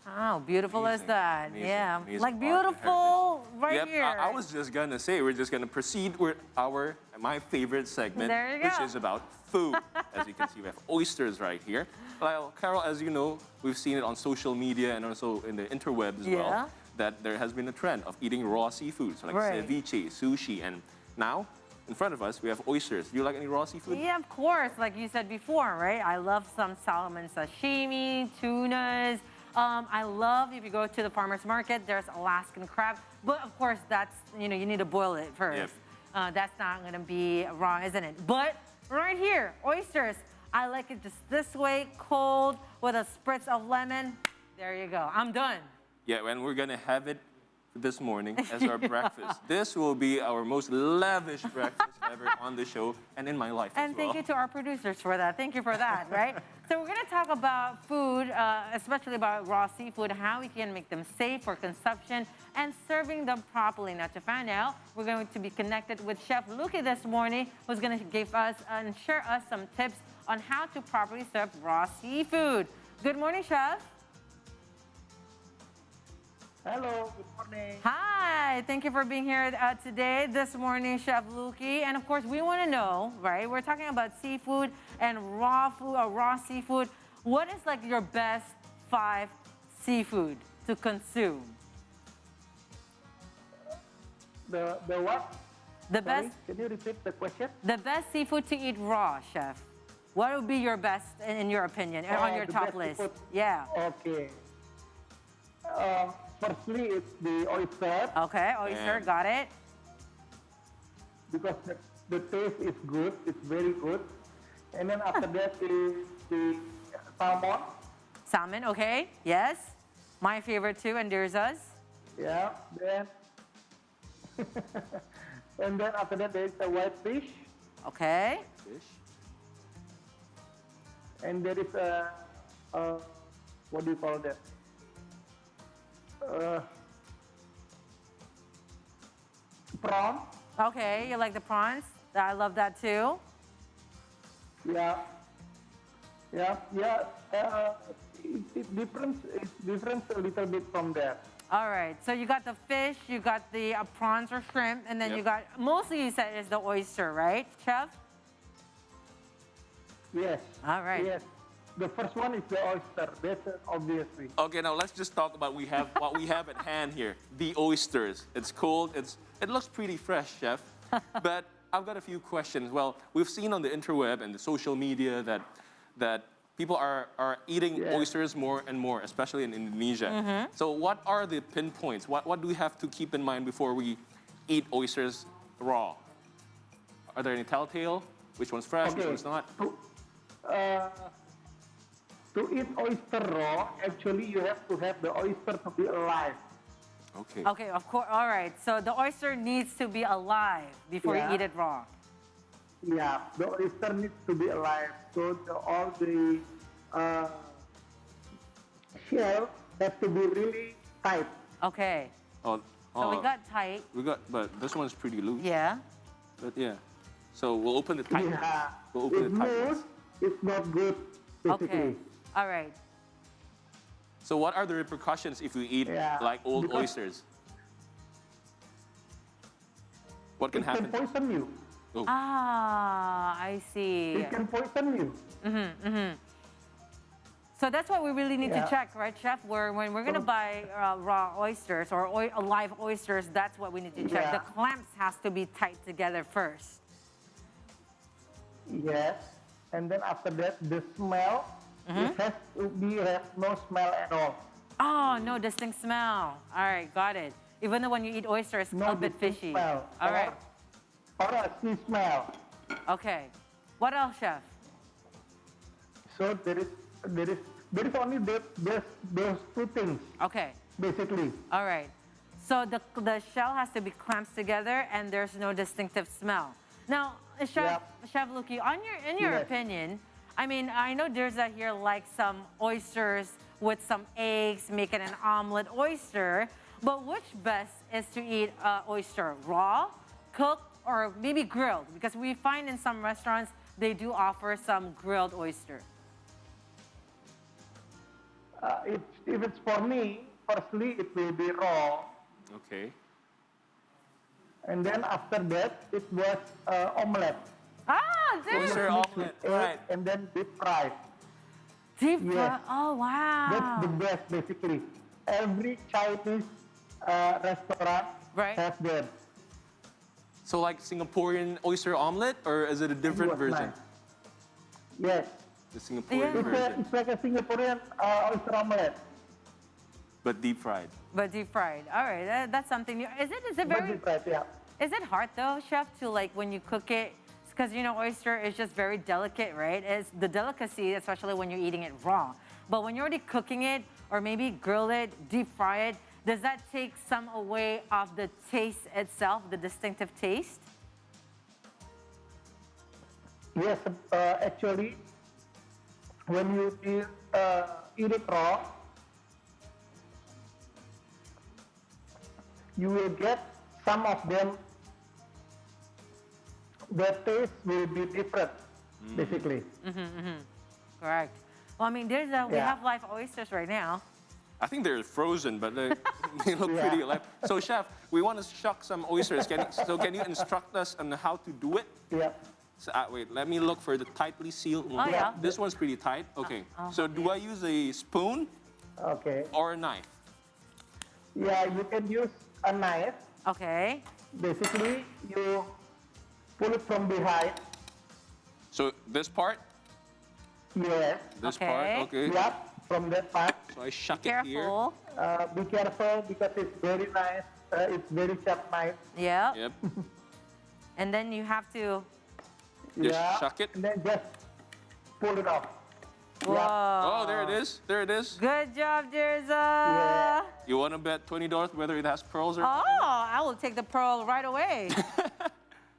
How beautiful is Amazing, that? amazing, Yeah, amazing like art and beautiful right Yep, here. I was just gonna say we're just gonna proceed with my favorite segment, There you which go. is about food. As you can see, we have oysters right here. Well, Carol, as you know, we've seen it on social media and also in the interwebs as Yeah. well, that there has been a trend of eating raw seafood, so like Right. ceviche, sushi, and now in front of us we have oysters. Do you like any raw seafood? Yeah, of course. Like you said before, right? I love some salmon sashimi, tunas. I love if you go to the farmer's market, there's Alaskan crab. But of course, that's, you need to boil it first. Yep. That's not going to be wrong, isn't it? But right here, oysters. I like it just this way, cold, with a spritz of lemon. There you go. I'm done. Yeah, and we're gonna have it this morning as our breakfast. This will be our most lavish breakfast ever on the show and in my life And as well. thank you to our producers for that. Thank you for that, right? So we're going to talk about food, especially about raw seafood, how we can make them safe for consumption and serving them properly. Now, to find out, we're going to be connected with Chef Luki this morning, who's going to give us and share us some tips on how to properly serve raw seafood. Good morning, Chef. Hello, good morning. Hi, thank you for being here today, this morning, Chef Luki. And of course, we want to know, right? We're talking about seafood and raw food or raw seafood. What is like your best 5 seafood to consume? The what? The Sorry, best, can you repeat the question? the best seafood to eat raw, Chef. What would be your best, in your opinion, on your the top best list? seafood. Yeah. Okay. Firstly, it's the oyster Okay, oyster, And- got it. because the taste is good. It's very good. And then after that is the salmon. Salmon, okay, yes. My favorite too, and there's us. Yeah. Then and then after that there is the white fish, Okay. Fish. and there is what do you call that? Prawn. Okay, you like the prawns? I love that too. Yeah. Yeah, yeah. It different a little bit from that. All right, so you got the fish, you got the prawns or shrimp, and then Yep. you got, mostly you said is the oyster, right, Chef? Yes. All right. Yes. The first one is the oyster. That's obviously. Okay, now let's just talk about what we have at hand here. The oysters. It's cold. It looks pretty fresh, Chef. But I've got a few questions. Well, we've seen on the interweb and the social media that people are eating Yeah. oysters more and more, especially in Indonesia. So what are the pinpoints? What do we have to keep in mind before we eat oysters raw? Are there any telltale? Which one's fresh, which Okay. one's not? To eat oyster raw, actually you have to have the oyster to be alive. Okay. Okay, of course. All right, so the oyster needs to be alive before Yeah. you eat it raw. Yeah, the oyster needs to be alive. So all the shell has to be really tight. Okay, Oh, so we got tight. but this one's pretty loose. Yeah. But yeah. So we'll open the tight one. Yeah. We'll open If the tight loose, ones. it's not good, Okay. basically. All right. So what are the repercussions if we eat Yeah, like old because- oysters? What can It can happen? poison you. Oh, Ah, I see. It can poison you. So that's what we really need to Yeah. check, right, Chef? When we're gonna buy raw oysters or live oysters, that's what we need to check. Yeah. The clamps has to be tight together first. Yes. And then after that, the smell, it has to be have no smell at all. Oh, no distinct smell. All right, got it. Even though when you eat oyster, it's No a bit distinct fishy. smell. All right. Or a sea smell. Okay. What else, Chef? So there is only those two things, Okay. basically. All right. So the shell has to be clamped together, and there's no distinctive smell. Now, Chef Luki, in your Yes. opinion, I mean, I know there's a here like some oysters with some eggs, making an omelet oyster. But which best is to eat oyster raw, cooked, or maybe grilled? Because we find in some restaurants they do offer some grilled oyster. It's if it's for me, firstly it will be raw, Okay. and then after that it was omelette. Ah, Oyster dude. omelet, Egg, right. and then deep fried. Deep Yes. fry. Oh, That's the wow. best basically. Every Chinese restaurant Right. has that. So like Singaporean oyster omelet, or is it a different It was version? nice. Yes. The Singaporean Yeah. version, It's like a Singaporean oyster omelette. but deep fried. But deep fried. All right, that's something new. Is it But very, deep fried, yeah. is it hard though, chef, to like when you cook it? Because you know, oyster is just very delicate, right? It's the delicacy, especially when you're eating it raw. But when you're already cooking it, or maybe grill it, deep fry it, does that take some away of the taste itself, the distinctive taste? Yes, actually, when you eat it raw, you will get some of them. The taste will be different, basically. Correct. Well, I mean, we Yeah. have live oysters right now. I think they're frozen, but they look Yeah. pretty alive. So, chef, we want to shuck some oysters. Can you instruct us on how to do it? Yeah. So, wait, let me look for the tightly sealed one. Oh, yeah. This one's pretty tight. Okay. So, do I use a spoon Okay. or a knife? Yeah, you can use a knife. Okay. Basically, you pull it from behind. So, this part, Yes. this Okay. part, okay. Yeah, from that part. So I shuck it here. Careful. Be careful because it's very nice. It's very sharp knife. Yep. Yep. And then you have to. Just Yeah. shuck it. And then just pull it off. Whoa. Oh, there it is. There it is. Good job, Jerza. Yeah. You want to bet $20 whether it has pearls or not? Oh, I will take the pearl right away.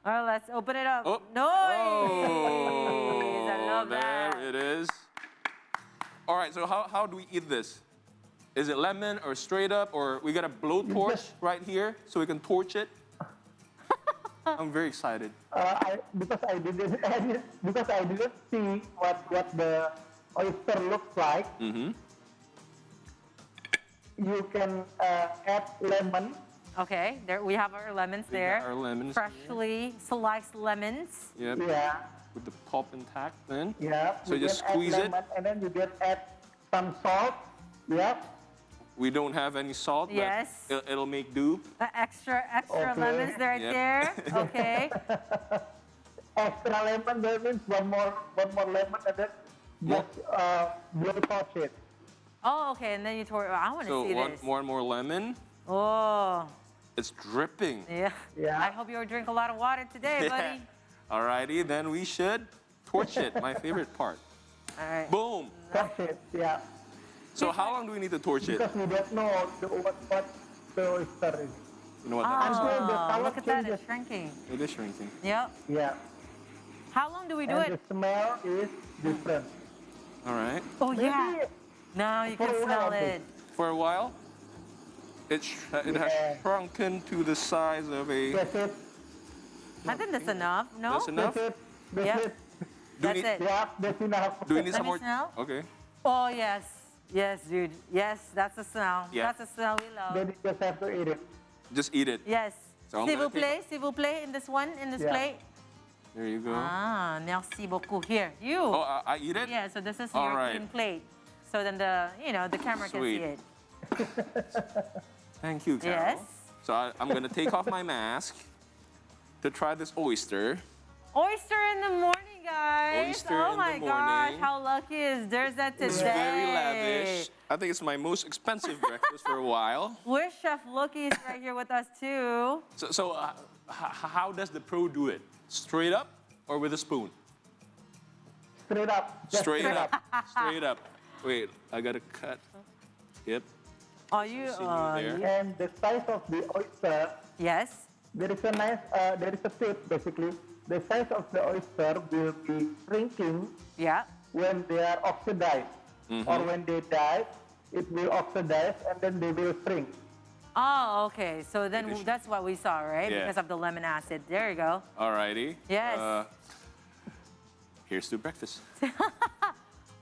All right, let's open it up. Oh. Noise. I love there that. it is. All right, so how do we eat this? Is it lemon or straight up, or we got a blowtorch right here so we can torch it? I'm very excited. Because I didn't see what the oyster looks like. Mm-hmm. You can add lemon. Okay, there we have our lemons We there. got our lemons Freshly sliced lemons. Yep. Yeah. With the pulp intact then. Yeah. So you just can add squeeze it. lemon, and then you can add some salt. Yeah. We don't have any salt, but Yes. it'll make do. Extra Okay. lemons right Yep. there. Okay. Extra lemon, that means one more lemon, and then just blow torch it. Oh, okay, and then you tore. I want to So see one this. more lemon. Oh, It's dripping. yeah. Yeah. I hope you drink a lot of water today, buddy. Alrighty, then we should torch it. My favorite part. All right. Boom. Torch it. Yeah. So how long do we need to torch it? Because we don't know what the oyster is. You know what that is? Until the Oh, color look at that, changes. it's shrinking. It is shrinking. Yep. Yeah. How long do we do And it? the smell is different. All right. Oh, yeah. Maybe Now you can For a smell while, it. For a while, it has Yeah. shrunken to the size of a. that's it. I think that's enough. No? That's enough. That's it. That's Yep. it. Do we That's need, it. Yeah, that's enough. do we need Let some me more? smell. Okay. Oh, yes. Yes, dude. Yes, that's the smell. Yeah. That's the smell we love. Then you just have to eat it. Just eat it. Yes. So I'm S'il gonna vous plaît, s'il vous plaît, in this one, in this Yeah. plate. There you go. Ah, merci beaucoup. Here, you. Oh, I eat it? Yeah, so this is All your right. clean plate. So then the camera can Sweet. see it. Thank you, Carol. Yes. So I'm going to take off my mask to try this oyster. Oyster in the morning, guys. Oyster oh in the my gosh, morning. how lucky is there's that today. It's very lavish. I think it's my most expensive breakfast for a while. Wish Chef Loki is right here with us too. So how does the pro do it? Straight up or with a spoon? Straight up. Just Straight up. Straight up. Wait, I got to cut. Yep. Are you? there. And the size of the oyster, Yes. there is a tip basically. The size of the oyster will be shrinking Yeah. when they are oxidized, or when they die, it will oxidize and then they will shrink. Oh, okay. So then Addition. that's what we saw, right? Yeah. Because of the lemon acid. There you go. Alrighty. Yes. Here's to breakfast.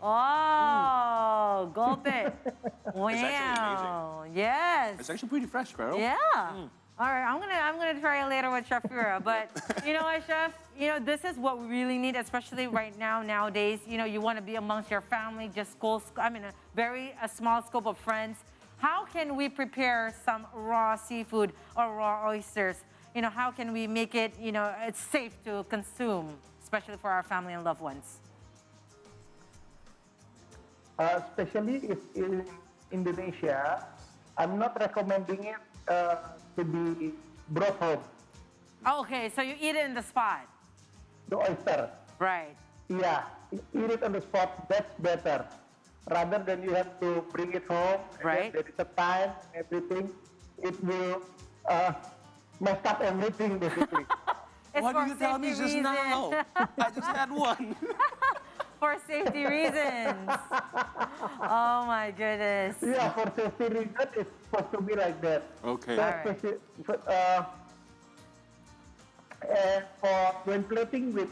Oh, gulp it. actually Wow. Yes. It's actually pretty fresh, Carol. Yeah. All right, I'm gonna try it later with Chef Fura. But you know what, Chef? You know, this is what we really need, especially right now, nowadays. You know, you want to be amongst your family, just a small scope of friends. How can we prepare some raw seafood or raw oysters? You know, how can we make it, you know, it's safe to consume, especially for our family and loved ones? Especially if in Indonesia, I'm not recommending it to be brought home. Okay, so you eat it in the spot. The oyster. Right. Yeah, eat it on the spot. That's better. Rather than you have to bring it home. And Right. then there is a time and everything. It will mess up everything basically. It's Why for do you tell me safety just now? reasons. I just had one. For safety reasons. Oh my goodness. Yeah, for safety reason, it's supposed to be like that. Okay. So All right. And for when plating with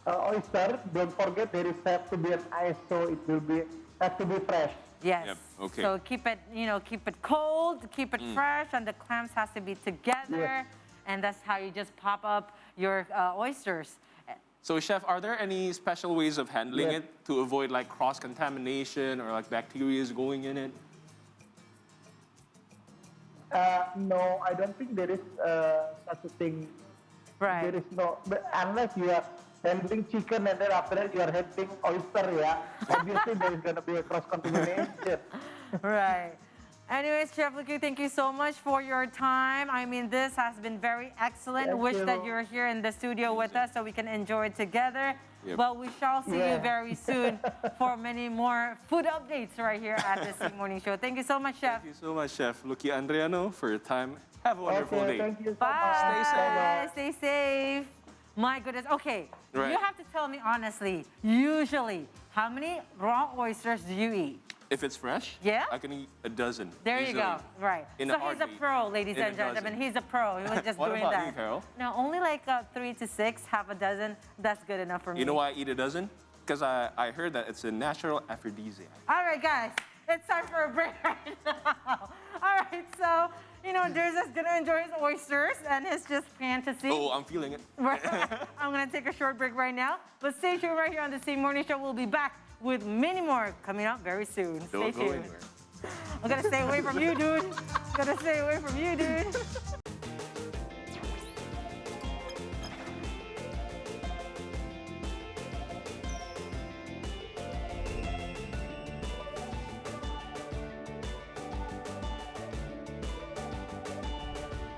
oyster, don't forget there is have to be an ice, so it will be has to be fresh. Yes. Yep, okay. So keep it, you know, keep it cold, keep it fresh, and the clams has to be together, Yes. and that's how you just pop up your oysters. So, Chef, are there any special ways of handling Yes. it to avoid like cross-contamination or like bacteria going in it? No, I don't think there is such a thing. Right. There is no, but unless you are handling chicken and then after that you are handling oyster, yeah. Obviously there is going to be a cross contamination. Right. Anyways, Chef Lucky, thank you so much for your time. I mean, this has been very excellent. Thank Wish that you. you're here in the studio with us so we can enjoy it together. Yep. But we shall see you Yeah. very soon for many more food updates right here at the Sea Morning Show. Thank you so much, Chef. Thank you so much, Chef Lucky Andreano, for your time. Have a wonderful Okay, day. thank you so Bye. much. Bye-bye. Stay safe. My goodness. Okay. Right. You have to tell me honestly, usually, how many raw oysters do you eat? If it's fresh, Yeah? I can eat a dozen. There you easily. go. Right. In So a he's a heartbeat. pro, ladies In a and gentlemen. dozen. He's a pro. He was just What doing about that. you, Carol? No, only like 3 to 6, half a dozen. That's good enough for me. You know why I eat a dozen? Because I heard that it's a natural aphrodisiac. All right, guys. It's time for a break right now. All right, so, you know, Durs is going to enjoy his oysters and his just fantasy. Oh, I'm feeling it. Right. I'm going to take a short break right now. But stay tuned right here on the Sea Morning Show. We'll be back with many more coming up very soon. Stay Don't go tuned. anywhere. I'm going to stay away from you, dude. Gonna stay away from you, dude.